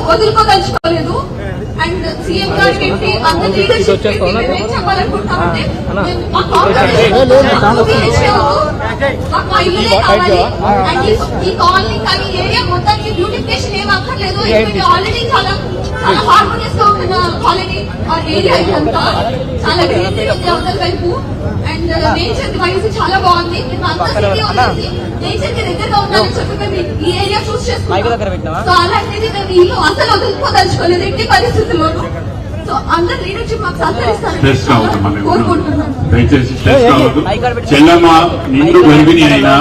వదులుకోదలుచుకోలేదు. And CM గారికి అంత leadership ఏం చెప్పాలనుకుంటామంటే మాకు ఇల్లునే కావాలి. అండ్ ఈ కాలనీ కానీ ఏరియా మొత్తానికి బ్యూటిఫికేషన్ ఏం అక్కర్లేదు. ఆల్రెడీ చాలా హార్మోనియస్ గా ఉన్న కాలనీ ఏరియా ఇదంతా చాలా గ్రీనరీ ఉంది అవతల వైపు. అండ్ నేచర్ వైజ్ చాలా బాగుంది. మేము అంతా సిటీ వచ్చేసి నేచర్ కి దగ్గరగా ఉండాలని చెప్పి మేము ఈ ఏరియా చూస్ చేసుకున్నాం. సో అలాంటిది మేము ఇల్లు అసలు వదులుకోదలుచుకోలేదు ఎట్టి పరిస్థితుల్లోనూ. సో అందరు లీడర్షిప్ మాకు సహకరిస్తారని కోరుకుంటున్నాను. దయచేసి చెల్లమ్మ నిండు గర్భిణి అయినా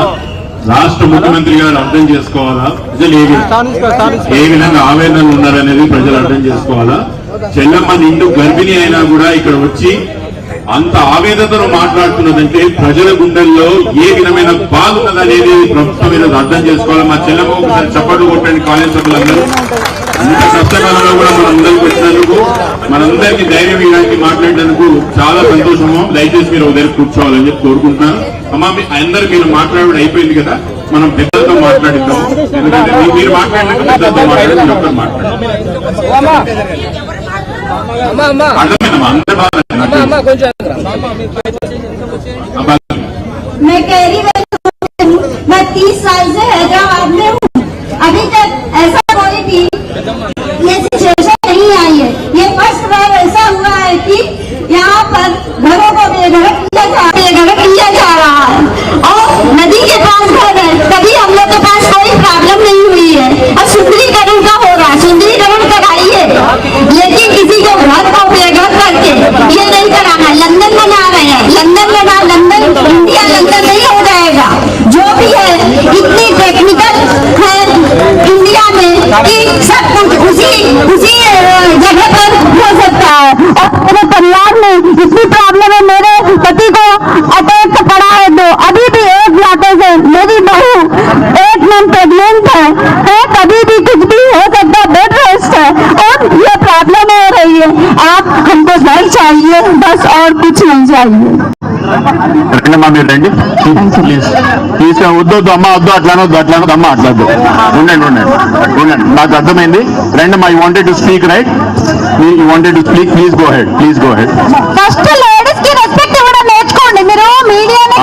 రాష్ట్ర ముఖ్యమంత్రి గారు అర్థం చేసుకోవాలా, ప్రజలు ఏ విధంగా ఆవేదనలు ఉన్నారనేది ప్రజలు అర్థం చేసుకోవాలా. చెల్లమ్మ నిండు గర్భిణి అయినా కూడా ఇక్కడ వచ్చి అంత ఆవేదనతో మాట్లాడుతున్నదంటే ప్రజల గుండెల్లో ఏ విధమైన బాధ ఉన్నదనేది ప్రభుత్వం మీద అర్థం చేసుకోవాలి. మా చెల్లమ్మ ఒకసారి చప్పట్లు కొట్టండి. కాలేజ్ సభ్యులందరూ ఇంత కష్టకాలంలో కూడా మన ముందరికి వచ్చినందుకు, మనందరికీ ధైర్యం ఇవ్వడానికి మాట్లాడినందుకు చాలా సంతోషము. దయచేసి మీరు ఒక దగ్గర కూర్చోవాలని చెప్పి కోరుకుంటున్నాను. అమ్మా అందరు మీరు మాట్లాడడం అయిపోయింది కదా, మనం పెద్దలతో మాట్లాడిద్దాము. ఎందుకంటే మీరు మాట్లాడినాక పెద్దలతో మాట్లాడి మీరు ఒక్కరు మాట్లాడారు. मैं कह रही हूँ, मैं 30 साल से हैदराबाद में हूँ, अभी तक ऐसा कोई भी ये सिचुएशन नहीं आई है। ये फर्स्ट बार ऐसा हुआ है कि यहाँ पर घरों को बेघर किया जा रहा है और नदी के पास घर है। कभी हम लोग के पास कोई प्रॉब्लम नहीं हुई है। अब सुंदरीकरण का होगा, सुंदरीकरण कराइए, लेकिन किसी को घर को बेघर करके ये नहीं कराना। लंदन बना रहे हैं, लंदन बना, लंदन इंडिया लंदन नहीं हो जाएगा। जो भी है इतनी टेक्निकल है इंडिया में कि सब कुछ उसी जगह पर हो सकता है। और मेरे परिवार में इतनी प्रॉब्लम है, मेरे पति को अटैक पड़ा है, तो अभी भी एक लाते से मेरी बहू 1 मंथ प्रेगनेंट है, कभी भी कुछ भी हो सकता है, बेड रेस्ट है और ये प्रॉब्लम हो रही है। आप हमको घर चाहिए बस, और कुछ नहीं चाहिए। మీరు రండి ప్లీజ్. వద్దు అమ్మ, వద్దు అట్లానొద్దు, అట్లానొద్దు అమ్మ, అట్లొద్దు. ఉండండి ఉండండి ఉండండి, నాకు అర్థమైంది. రండి అమ్మా. You wanted to speak right? You wanted to speak, please go head, please go head. First ladies కి రెస్పెక్ట్ ఇవ్వడం నేర్చుకోండి మీరు. మీడియానే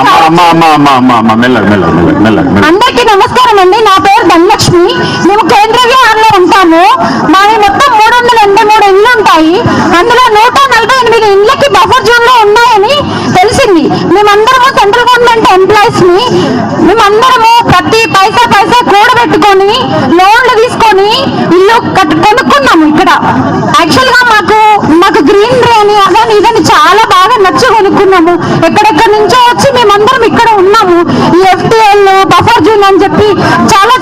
అందరికీ నమస్కారం అండి. నా పేరు ధనలక్ష్మి. మేము కేంద్ర విహార్లో ఉంటాము. మావి మొత్తం 383 ఇళ్ళు ఉంటాయి. అందులో 148 ఇళ్ళకి బఫర్ జోన్ లో ఉన్నాయని తెలిసింది. మేమందరము సెంట్రల్ గవర్నమెంట్ ఎంప్లాయీస్ ని. మేమందరము ప్రతి పైసా కూడబెట్టుకొని లోన్లు తీసుకొని ఇల్లు కొనుక్కున్నాము. ఇక్కడ యాక్చువల్ గా మాకు గ్రీనరీ అని అదని ఇదని చాలా బాగా నచ్చి కొనుక్కున్నాము. ఎక్కడెక్కడి నుంచో వచ్చి మేమందరం ఇక్కడ ఉన్నాము. ఈ FTL బఫర్ జోన్ అని చెప్పి చాలా